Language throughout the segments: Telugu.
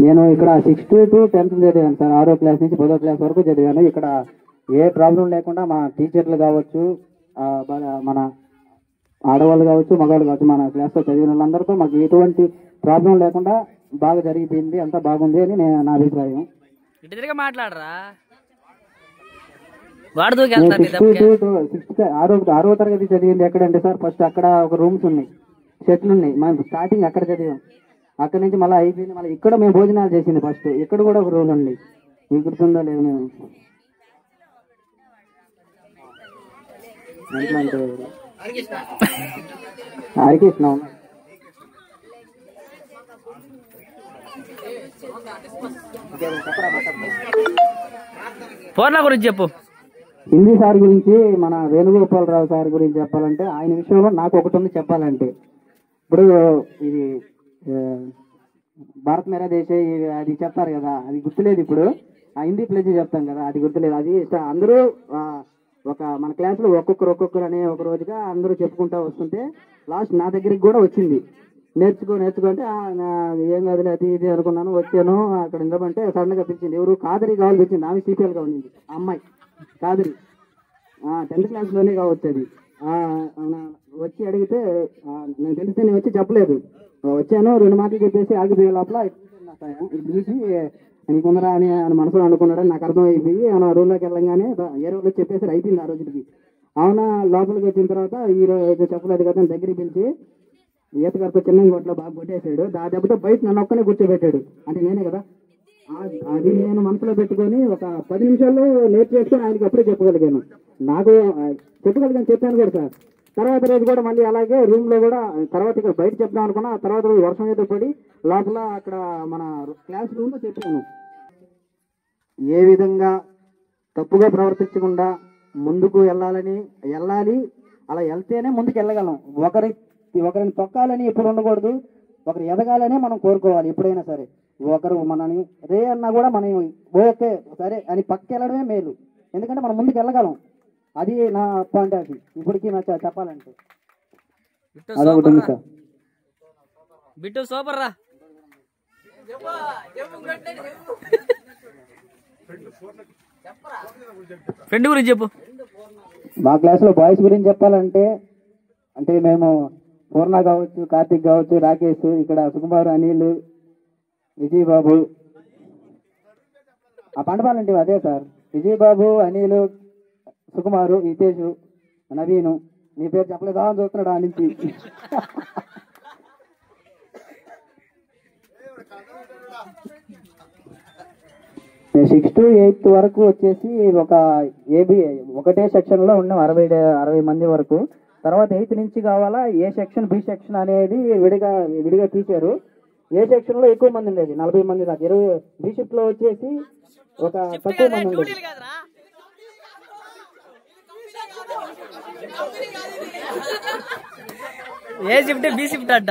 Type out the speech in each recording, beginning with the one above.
నేను ఇక్కడ 6th to 10th చదివాను సార్. 6వ క్లాస్ నుంచి 10వ క్లాస్ వరకు చదివాను. ఇక్కడ ఏ ప్రాబ్లం లేకుండా మా టీచర్లు కావచ్చు, మన ఆడవాళ్ళు కావచ్చు, మగవాళ్ళు కావచ్చు, మన క్లాస్లో చదివిన వాళ్ళందరితో మాకు ఎటువంటి ప్రాబ్లం లేకుండా బాగా జరిగిపోయింది, అంతా బాగుంది అని నా అభిప్రాయం. మాట్లాడరా 6వ తరగతి చదివింది ఎక్కడంటే సార్, ఫస్ట్ అక్కడ ఒక రూమ్స్ ఉన్నాయి, షెట్లు ఉన్నాయి. మనం స్టార్టింగ్ అక్కడ చదివాం. అక్కడ నుంచి మళ్ళీ అయిపోయింది. మళ్ళీ ఇక్కడ మేము భోజనాలు చేసింది ఫస్ట్. ఇక్కడ కూడా ఒక రూల్ ఉంది, మీకు గుర్తుందో లేదు. మేము అంటే హరికృష్ణ పూర్ణ గురించి చెప్పు. హిందీ సార్ గురించి, మన వేణుగోపాలరావు సార్ గురించి చెప్పాలంటే, ఆయన విషయంలో నాకు ఒకటి ఉంది చెప్పాలంటే. ఇప్పుడు ఇది భారత్ మేరా దేశ అది చెప్తారు కదా, అది గుర్తులేదు ఇప్పుడు. ఆ హిందీ ప్లేజ్ చెప్తాం కదా, అది గుర్తులేదు. అది అందరూ ఒక మన క్లాస్లో ఒక్కొక్కరు అనే ఒక రోజుగా అందరూ చెప్పుకుంటా వస్తుంటే లాస్ట్ నా దగ్గరికి కూడా వచ్చింది. నేర్చుకో అంటే ఏం కాదులే అది ఇది అనుకున్నాను. వచ్చాను, అక్కడ నిలబడితే సడన్గా పిలిచింది. ఎవరు? కాదరి కావాలి పిలిచింది. ఆమె సిపిఎల్గా ఉండింది ఆ అమ్మాయి, కాదరి. 10th క్లాస్లోనే కావచ్చు అది. వచ్చి అడిగితే నేను తెలిస్తే నేను వచ్చి చెప్పలేదు. వచ్చాను, 2 మాటలు చెప్పేసి ఆగిపోయే లోపల చూసి నీకుందరా అని మనసులో అనుకున్నాడని నాకు అర్థం అయిపోయి రూమ్లోకి వెళ్ళంగానే ఏ రోజులో చెప్పేసి అయిపోయింది ఆ రోజుకి. అవునా, లోపలికి వచ్చిన తర్వాత ఈ రోజు చెప్పలేదు కదా దగ్గరికి పిలిచి ఈతగారితో చిన్న గొట్లో బాగా కొట్టేశాడు. దెబ్బతో బయట నన్ను ఒక్కనే కూర్చోబెట్టాడు. అంటే నేనే కదా, అది నేను మనసులో పెట్టుకొని ఒక 10 నిమిషాల్లో నేర్చేసుకొని ఆయనకి అప్పుడే చెప్పగలిగాను. నాకు చెప్పాను కూడా సార్. తర్వాత రోజు కూడా మళ్ళీ అలాగే రూమ్ లో కూడా, తర్వాత ఇక్కడ బయట చెప్దాం అనుకున్నా, తర్వాత రోజు వర్షం ఏదో పడి లోపల అక్కడ మన క్లాస్ రూమ్ లో చెప్పాను. ఏ విధంగా తప్పుగా ప్రవర్తించకుండా ముందుకు వెళ్ళాలి. అలా వెళ్తేనే ముందుకు వెళ్ళగలం. ఒకరిని తొక్కాలని ఎప్పుడు ఉండకూడదు. ఒకరు ఎదగాలనే మనం కోరుకోవాలి ఎప్పుడైనా సరే. ఒకరు మనని రే అన్నా కూడా మనం ఓకే సరే అని పక్క వెళ్ళడమే మేలు. ఎందుకంటే మనం ముందుకు వెళ్ళగలం. అది నా పాయింట్ ఆఫ్ వ్యూ ఇప్పటికీ నాకు చెప్పాలంటే. అదొకటి ఉంది సార్. బిట్టు సూపర్ రా. ఫ్రెండ్ గురించి చెప్పు. మా క్లాస్లో బాయ్స్ గురించి చెప్పాలంటే, అంటే మేము పూర్ణ కావచ్చు, కార్తిక్ కావచ్చు, రాకేష్, ఇక్కడ సుకుమార్, అనిల్, విజయ్ బాబు, ఆ పంటపాలంటే అదే సార్. విజయ్ బాబు, అనిల్, సుకుమారు, హితేష్, నవీను. నీ పేరు చెప్పలేదా అని చూస్తున్నాడు ఆ నుంచి. 6th to 8th వరకు వచ్చేసి ఒకటే సెక్షన్ లో ఉన్నాం 60 మంది వరకు. తర్వాత 8th నుంచి కావాలా ఏ సెక్షన్ బి సెక్షన్ అనేది విడిగా తీశారు. ఏ సెక్షన్ లో ఎక్కువ మంది ఉండేది 40 మంది దాకా. 20 బి షిఫ్ట్ లో వచ్చేసి ఒక తక్కువ మంది ఉండేది.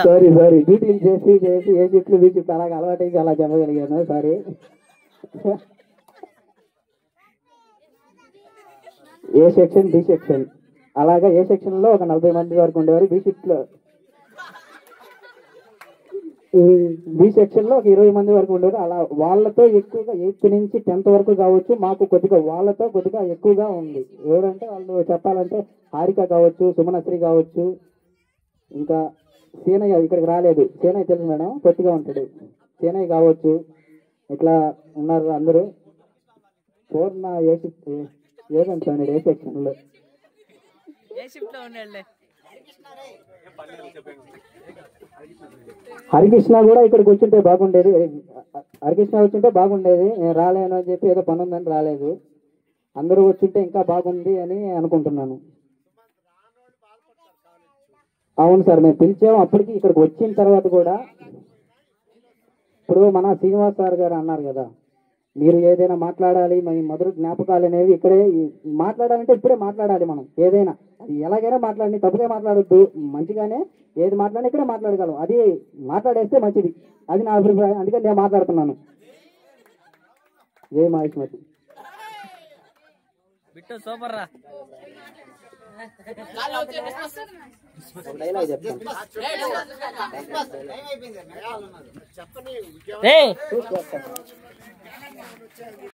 సారీ డ్యూటీలు చేసి ఏ షిఫ్ట్ బి షిఫ్ట్ అలాగే అలవాటు అలా చెప్పగలిగాను. సారీ. ఏ సెక్షన్ బి సెక్షన్ అలాగా. ఏ సెక్షన్ లో ఒక 40 మంది వరకు ఉండేవారు. బి సెక్షన్ లో ఒక 20 మంది వరకు ఉండేవారు. అలా వాళ్ళతో ఎక్కువగా 8th నుంచి 10th వరకు కావచ్చు మాకు వాళ్ళతో కొద్దిగా ఎక్కువగా ఉంది. ఎవరంటే వాళ్ళు చెప్పాలంటే హారిక కావచ్చు, సుమనశ్రీ కావచ్చు, ఇంకా సేనయ్య ఇక్కడికి రాలేదు. సేనయ్య తెలుసు మేడం, కొద్దిగా ఉంటాడు. సేనయ్య కావచ్చు, ఇట్లా ఉన్నారు అందరూ. పూర్ణ ఏదంటాడు ఏ సెక్షన్ లో. హరికృష్ణ కూడా ఇక్కడికి వచ్చింటే బాగుండేది. నేను రాలేను అని చెప్పి ఏదో పని ఉందని రాలేదు. అందరూ వచ్చింటే ఇంకా బాగుంది అని అనుకుంటున్నాను. అవును సార్, మేము పిలిచాము. అప్పటికి ఇక్కడికి వచ్చిన తర్వాత కూడా ఇప్పుడు మన శ్రీనివాస్ సార్ గారు అన్నారు కదా, మీరు ఏదైనా మాట్లాడాలి, మీ మొదటి జ్ఞాపకాలు అనేవి ఇక్కడే మాట్లాడాలంటే ఇప్పుడే మాట్లాడాలి. మనం ఏదైనా అది ఎలాగైనా మాట్లాడి, తప్పుగా మాట్లాడొద్దు, మంచిగానే ఏది మాట్లాడి ఇక్కడే మాట్లాడగలం. అది మాట్లాడేస్తే మంచిది. అది నా అభిప్రాయం. అందుకని నేను మాట్లాడుతున్నాను. జై మహేష్మతి. ఒక డైలాగ్ చెప్తాను. రే చూసి చెప్తాను.